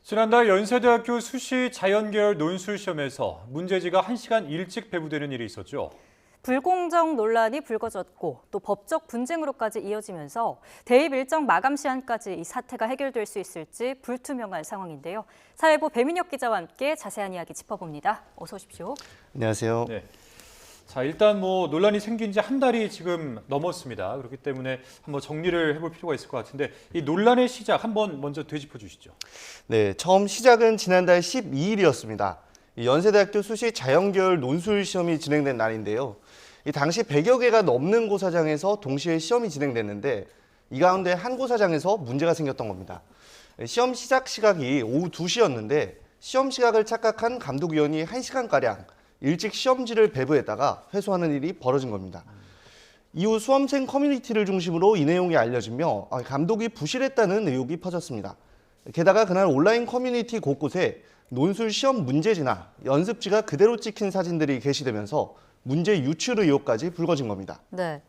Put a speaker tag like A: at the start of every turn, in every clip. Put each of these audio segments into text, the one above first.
A: 지난달 연세대학교 수시 자연계열 논술 시험에서 문제지가 1시간 일찍 배부되는 일이 있었죠.
B: 불공정 논란이 불거졌고 또 법적 분쟁으로까지 이어지면서 대입 일정 마감 시한까지 이 사태가 해결될 수 있을지 불투명한 상황인데요. 사회부 배민혁 기자와 함께 자세한 이야기 짚어봅니다. 어서 오십시오.
C: 안녕하세요.
A: 네. 자, 일단 논란이 생긴 지 한 달이 지금 넘었습니다. 그렇기 때문에 한번 정리를 해볼 필요가 있을 것 같은데 이 논란의 시작 한번 먼저 되짚어 주시죠.
C: 네, 처음 시작은 지난달 12일이었습니다. 연세대학교 수시 자연계열 논술 시험이 진행된 날인데요. 이 당시 100여 개가 넘는 고사장에서 동시에 시험이 진행됐는데 이 가운데 한 고사장에서 문제가 생겼던 겁니다. 시험 시작 시각이 오후 2시였는데 시험 시각을 착각한 감독위원이 1시간가량 일찍 시험지를 배부했다가 회수하는 일이 벌어진 겁니다. 이후 수험생 커뮤니티를 중심으로 이 내용이 알려지며 감독이 부실했다는 의혹이 퍼졌습니다. 게다가 그날 온라인 커뮤니티 곳곳에 논술 시험 문제지나 연습지가 그대로 찍힌 사진들이 게시되면서 문제 유출 의혹까지 불거진 겁니다.
B: 네.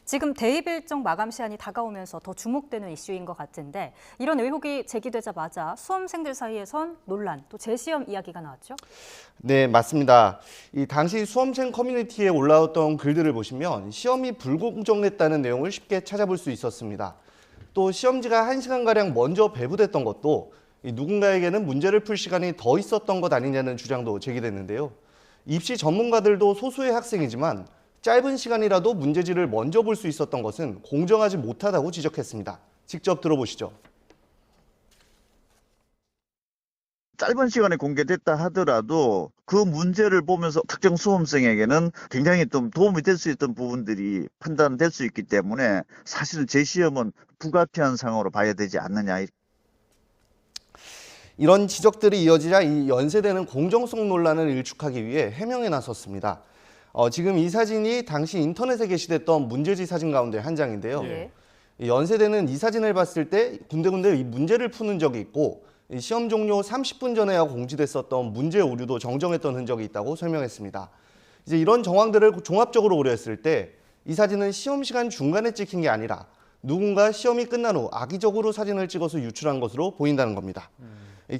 B: 지금 대입 일정 마감 시한이 다가오면서 더 주목되는 이슈인 것 같은데 이런 의혹이 제기되자마자 수험생들 사이에선 논란, 또 재시험 이야기가 나왔죠?
C: 네, 맞습니다. 이 당시 수험생 커뮤니티에 올라왔던 글들을 보시면 시험이 불공정했다는 내용을 쉽게 찾아볼 수 있었습니다. 또 시험지가 1시간가량 먼저 배부됐던 것도 누군가에게는 문제를 풀 시간이 더 있었던 것 아니냐는 주장도 제기됐는데요. 입시 전문가들도 소수의 학생이지만 짧은 시간이라도 문제지를 먼저 볼 수 있었던 것은 공정하지 못하다고 지적했습니다. 직접 들어보시죠.
D: 짧은 시간에 공개됐다 하더라도 그 문제를 보면서 특정 수험생에게는 굉장히 좀 도움이 될 수 있던 부분들이 판단될 수 있기 때문에 사실은 재시험은 불가피한 상황으로 봐야 되지 않느냐.
C: 이런 지적들이 이어지자 이 연세대는 공정성 논란을 일축하기 위해 해명에 나섰습니다. 지금 이 사진이 당시 인터넷에 게시됐던 문제지 사진 가운데 한 장인데요.
B: 예.
C: 연세대는 이 사진을 봤을 때 군데군데 이 문제를 푸는 적이 있고 시험 종료 30분 전에야 공지됐었던 문제 오류도 정정했던 흔적이 있다고 설명했습니다. 이제 이런 정황들을 종합적으로 고려했을 때 이 사진은 시험 시간 중간에 찍힌 게 아니라 누군가 시험이 끝난 후 악의적으로 사진을 찍어서 유출한 것으로 보인다는 겁니다.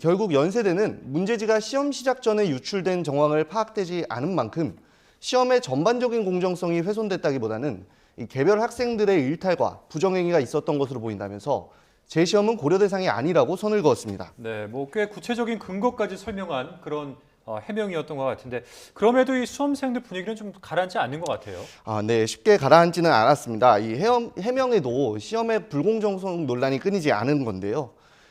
C: 결국 연세대는 문제지가 시험 시작 전에 유출된 정황을 파악되지 않은 만큼 시험의 전반적인 공정성이 훼손됐다기보다는 이 개별 학생들의 일탈과 부정행위가 있었던 것으로 보인다면서 재시험은 고려 대상이 아니라고 선을 그었습니다.
A: 네, 꽤 구체적인 근거까지 설명한 그런 해명이었던 것 같은데 그럼에도 이 수험생들 분위기는 좀 가라앉지 않는 것 같아요.
C: 네, 쉽게 가라앉지는 않았습니다. 이 해명에도 시험의 불공정성 논란이 끊이지 않은 건데요.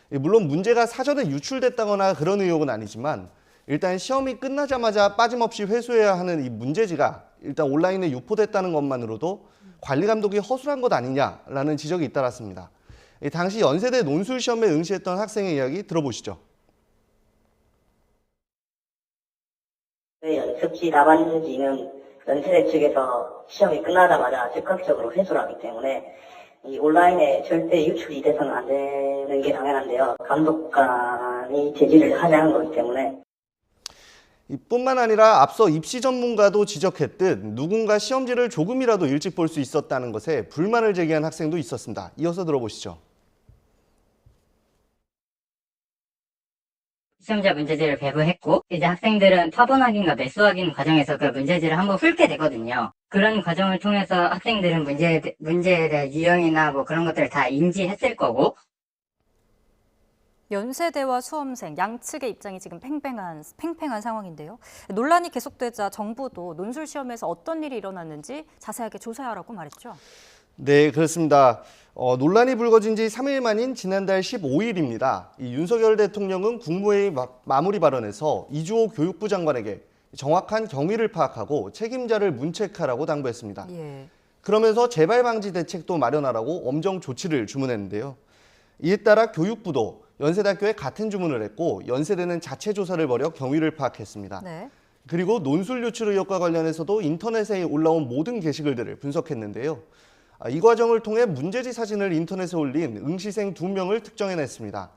C: 물론 문제가 사전에 유출됐다거나 그런 의혹은 아니지만 일단 시험이 끝나자마자 빠짐없이 회수해야 하는 이 문제지가 일단 온라인에 유포됐다는 것만으로도 관리 감독이 허술한 것 아니냐라는 지적이 잇따랐습니다. 당시 연세대 논술 시험에 응시했던 학생의 이야기 들어보시죠.
E: 연습지 답안지는 연세대 측에서 시험이 끝나자마자 즉각적으로 회수를 하기 때문에 이 온라인에 절대 유출이 돼서는 안 되는 게 당연한데요. 감독관이 제지를 하지 않은 거기 때문에.
C: 뿐만 아니라 앞서 입시 전문가도 지적했듯 누군가 시험지를 조금이라도 일찍 볼 수 있었다는 것에 불만을 제기한 학생도 있었습니다. 이어서 들어보시죠.
F: 시험자 문제지를 배부했고 이제 학생들은 터본 확인과 매수 확인 과정에서 그 문제지를 한번 훑게 되거든요. 그런 과정을 통해서 학생들은 문제에 대한 유형이나 그런 것들을 다 인지했을 거고.
B: 연세대와 수험생 양측의 입장이 지금 팽팽한 상황인데요. 논란이 계속되자 정부도 논술 시험에서 어떤 일이 일어났는지 자세하게 조사하라고 말했죠.
C: 네, 그렇습니다. 논란이 불거진 지 3일 만인 지난달 15일입니다. 이 윤석열 대통령은 국무회의 마무리 발언에서 이주호 교육부 장관에게 정확한 경위를 파악하고 책임자를 문책하라고 당부했습니다.
B: 예.
C: 그러면서 재발 방지 대책도 마련하라고 엄정 조치를 주문했는데요. 이에 따라 교육부도 연세대학교에 같은 주문을 했고 연세대는 자체 조사를 벌여 경위를 파악했습니다.
B: 네.
C: 그리고 논술 유출 의혹과 관련해서도 인터넷에 올라온 모든 게시글들을 분석했는데요. 이 과정을 통해 문제지 사진을 인터넷에 올린 응시생 2명을 특정해냈습니다.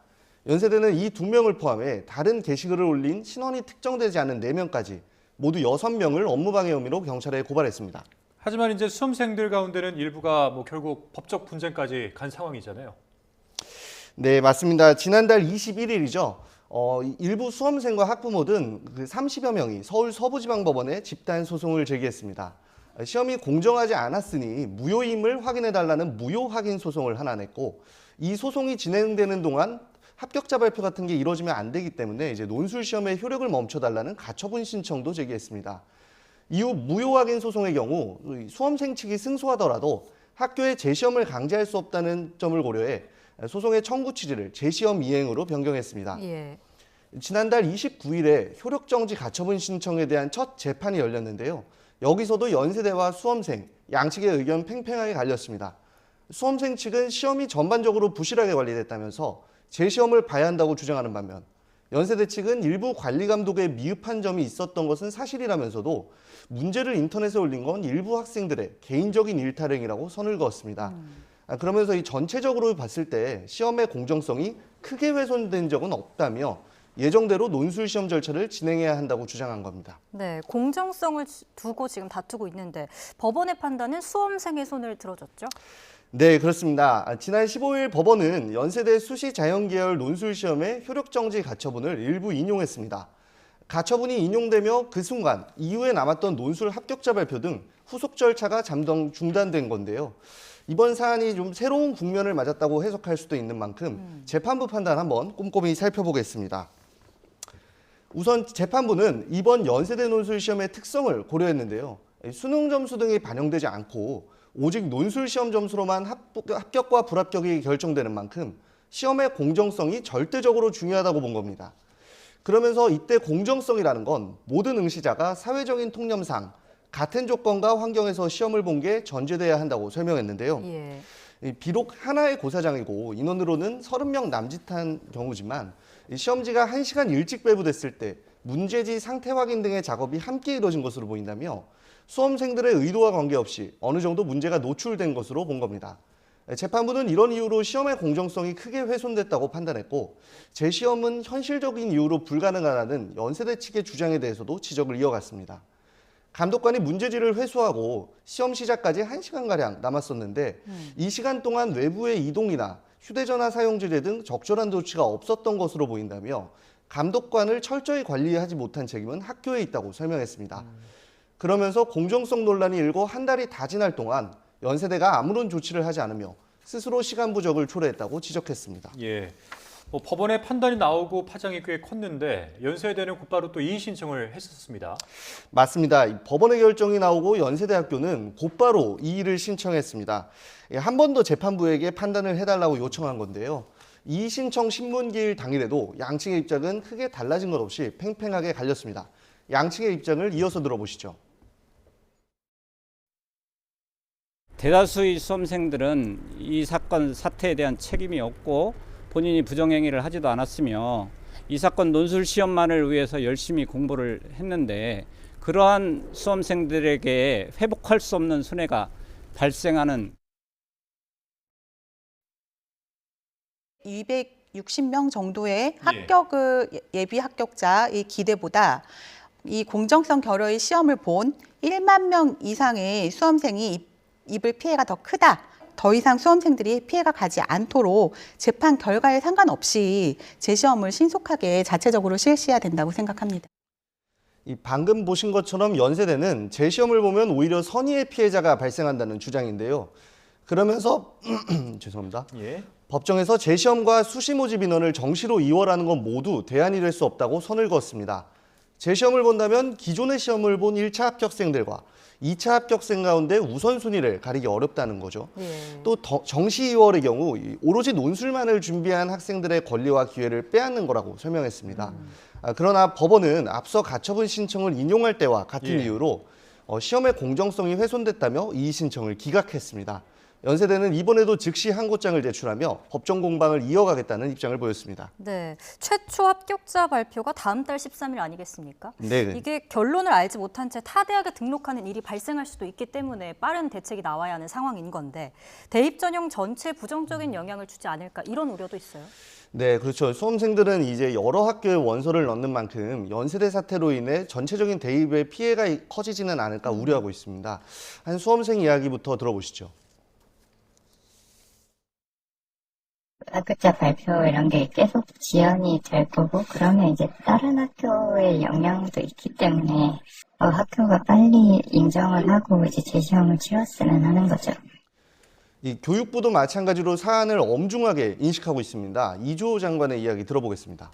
C: 연세대는 이 2명을 포함해 다른 게시글을 올린 신원이 특정되지 않은 4명까지 모두 6명을 업무방해 혐의로 경찰에 고발했습니다.
A: 하지만 이제 수험생들 가운데는 일부가 결국 법적 분쟁까지 간 상황이잖아요.
C: 네, 맞습니다. 지난달 21일이죠. 일부 수험생과 학부모 등 30여 명이 서울 서부지방법원에 집단 소송을 제기했습니다. 시험이 공정하지 않았으니 무효임을 확인해달라는 무효 확인 소송을 하나 냈고, 이 소송이 진행되는 동안 합격자 발표 같은 게 이루어지면 안 되기 때문에 이제 논술 시험의 효력을 멈춰달라는 가처분 신청도 제기했습니다. 이후 무효 확인 소송의 경우 수험생 측이 승소하더라도 학교에 재시험을 강제할 수 없다는 점을 고려해 소송의 청구 취지를 재시험 이행으로 변경했습니다.
B: 예.
C: 지난달 29일에 효력정지 가처분 신청에 대한 첫 재판이 열렸는데요. 여기서도 연세대와 수험생 양측의 의견 팽팽하게 갈렸습니다. 수험생 측은 시험이 전반적으로 부실하게 관리됐다면서 재시험을 봐야 한다고 주장하는 반면, 연세대 측은 일부 관리 감독에 미흡한 점이 있었던 것은 사실이라면서도 문제를 인터넷에 올린 건 일부 학생들의 개인적인 일탈행위라고 선을 그었습니다. 그러면서 이 전체적으로 봤을 때 시험의 공정성이 크게 훼손된 적은 없다며 예정대로 논술 시험 절차를 진행해야 한다고 주장한 겁니다.
B: 네, 공정성을 두고 지금 다투고 있는데 법원의 판단은 수험생의 손을 들어줬죠?
C: 네, 그렇습니다. 지난 15일 법원은 연세대 수시 자연계열 논술 시험의 효력정지 가처분을 일부 인용했습니다. 가처분이 인용되며 그 순간 이후에 남았던 논술 합격자 발표 등 후속 절차가 중단된 건데요. 이번 사안이 좀 새로운 국면을 맞았다고 해석할 수도 있는 만큼 재판부 판단 한번 꼼꼼히 살펴보겠습니다. 우선 재판부는 이번 연세대 논술 시험의 특성을 고려했는데요. 수능 점수 등이 반영되지 않고 오직 논술 시험 점수로만 합격과 불합격이 결정되는 만큼 시험의 공정성이 절대적으로 중요하다고 본 겁니다. 그러면서 이때 공정성이라는 건 모든 응시자가 사회적인 통념상 같은 조건과 환경에서 시험을 본 게 전제돼야 한다고 설명했는데요.
B: 예.
C: 비록 하나의 고사장이고 인원으로는 30명 남짓한 경우지만 시험지가 1시간 일찍 배부됐을 때 문제지 상태 확인 등의 작업이 함께 이루어진 것으로 보인다며 수험생들의 의도와 관계없이 어느 정도 문제가 노출된 것으로 본 겁니다. 재판부는 이런 이유로 시험의 공정성이 크게 훼손됐다고 판단했고, 재시험은 현실적인 이유로 불가능하다는 연세대 측의 주장에 대해서도 지적을 이어갔습니다. 감독관이 문제지를 회수하고 시험 시작까지 1시간가량 남았었는데 이 시간 동안 외부의 이동이나 휴대전화 사용 지뢰 등 적절한 조치가 없었던 것으로 보인다며 감독관을 철저히 관리하지 못한 책임은 학교에 있다고 설명했습니다. 그러면서 공정성 논란이 일고 한 달이 다 지날 동안 연세대가 아무런 조치를 하지 않으며 스스로 시간 부족을 초래했다고 지적했습니다.
A: 예. 법원의 판단이 나오고 파장이 꽤 컸는데 연세대는 곧바로 또 이의 신청을 했었습니다.
C: 맞습니다. 법원의 결정이 나오고 연세대학교는 곧바로 이의를 신청했습니다. 한 번 더 재판부에게 판단을 해달라고 요청한 건데요. 이의 신청 신문기일 당일에도 양측의 입장은 크게 달라진 것 없이 팽팽하게 갈렸습니다. 양측의 입장을 이어서 들어보시죠.
G: 대다수의 수험생들은 이 사건 사태에 대한 책임이 없고 본인이 부정행위를 하지도 않았으며 이 사건 논술 시험만을 위해서 열심히 공부를 했는데 그러한 수험생들에게 회복할 수 없는 손해가 발생하는
H: 260명 정도의 예비 합격자의 기대보다 이 공정성 결여의 시험을 본 1만 명 이상의 수험생이 입을 피해가 더 크다. 더 이상 수험생들이 피해가 가지 않도록 재판 결과에 상관없이 재시험을 신속하게 자체적으로 실시해야 된다고 생각합니다.
C: 방금 보신 것처럼 연세대는 재시험을 보면 오히려 선의의 피해자가 발생한다는 주장인데요. 그러면서 죄송합니다.
A: 예.
C: 법정에서 재시험과 수시 모집 인원을 정시로 이월하는 건 모두 대안이 될 수 없다고 선을 그었습니다. 재시험을 본다면 기존의 시험을 본 1차 합격생들과 2차 합격생 가운데 우선순위를 가리기 어렵다는 거죠.
B: 예.
C: 또 정시 2월의 경우 오로지 논술만을 준비한 학생들의 권리와 기회를 빼앗는 거라고 설명했습니다. 그러나 법원은 앞서 가처분 신청을 인용할 때와 같은 이유로 시험의 공정성이 훼손됐다며 이의 신청을 기각했습니다. 연세대는 이번에도 즉시 항고장을 제출하며 법정 공방을 이어가겠다는 입장을 보였습니다.
B: 네, 최초 합격자 발표가 다음 달 13일 아니겠습니까?
C: 네.
B: 이게 결론을 알지 못한 채 타 대학에 등록하는 일이 발생할 수도 있기 때문에 빠른 대책이 나와야 하는 상황인 건데 대입 전형 전체에 부정적인 영향을 주지 않을까 이런 우려도 있어요.
C: 네, 그렇죠. 수험생들은 이제 여러 학교에 원서를 넣는 만큼 연세대 사태로 인해 전체적인 대입에 피해가 커지지는 않을까 우려하고 있습니다. 한 수험생 이야기부터 들어보시죠.
F: 합격자 발표 이런 게 계속 지연이 될 거고, 그러면 이제 다른 학교의 영향도 있기 때문에 학교가 빨리 인정을 하고 이제 재시험을 치렀으면 하는 거죠.
C: 이 교육부도 마찬가지로 사안을 엄중하게 인식하고 있습니다. 이주호 장관의 이야기 들어보겠습니다.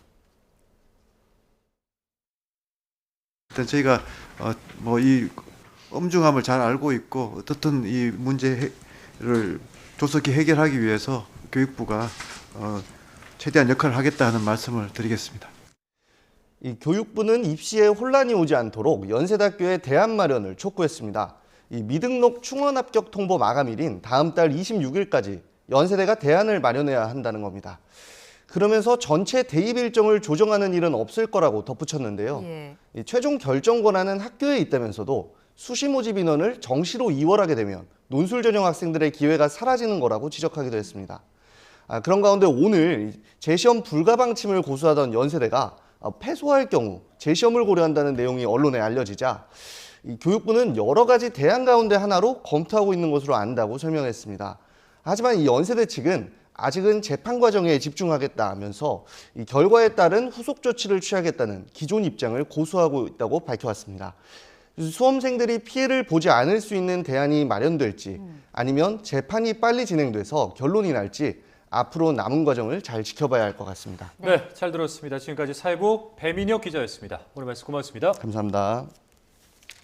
I: 일단 저희가 이 엄중함을 잘 알고 있고 어떻든 이 문제를 조속히 해결하기 위해서 교육부가 최대한 역할을 하겠다는 말씀을 드리겠습니다.
C: 이 교육부는 입시에 혼란이 오지 않도록 연세대학교의 대안 마련을 촉구했습니다. 이 미등록 충원 합격 통보 마감일인 다음 달 26일까지 연세대가 대안을 마련해야 한다는 겁니다. 그러면서 전체 대입 일정을 조정하는 일은 없을 거라고 덧붙였는데요. 이 최종 결정 권한은 학교에 있다면서도 수시 모집 인원을 정시로 이월하게 되면 논술 전형 학생들의 기회가 사라지는 거라고 지적하기도 했습니다. 그런 가운데 오늘 재시험 불가 방침을 고수하던 연세대가 패소할 경우 재시험을 고려한다는 내용이 언론에 알려지자 이 교육부는 여러 가지 대안 가운데 하나로 검토하고 있는 것으로 안다고 설명했습니다. 하지만 이 연세대 측은 아직은 재판 과정에 집중하겠다 하면서 이 결과에 따른 후속 조치를 취하겠다는 기존 입장을 고수하고 있다고 밝혀왔습니다. 수험생들이 피해를 보지 않을 수 있는 대안이 마련될지 아니면 재판이 빨리 진행돼서 결론이 날지 앞으로 남은 과정을 잘 지켜봐야 할 것 같습니다.
A: 네, 잘 들었습니다. 지금까지 사회부 배민혁 기자였습니다. 오늘 말씀 고맙습니다.
C: 감사합니다.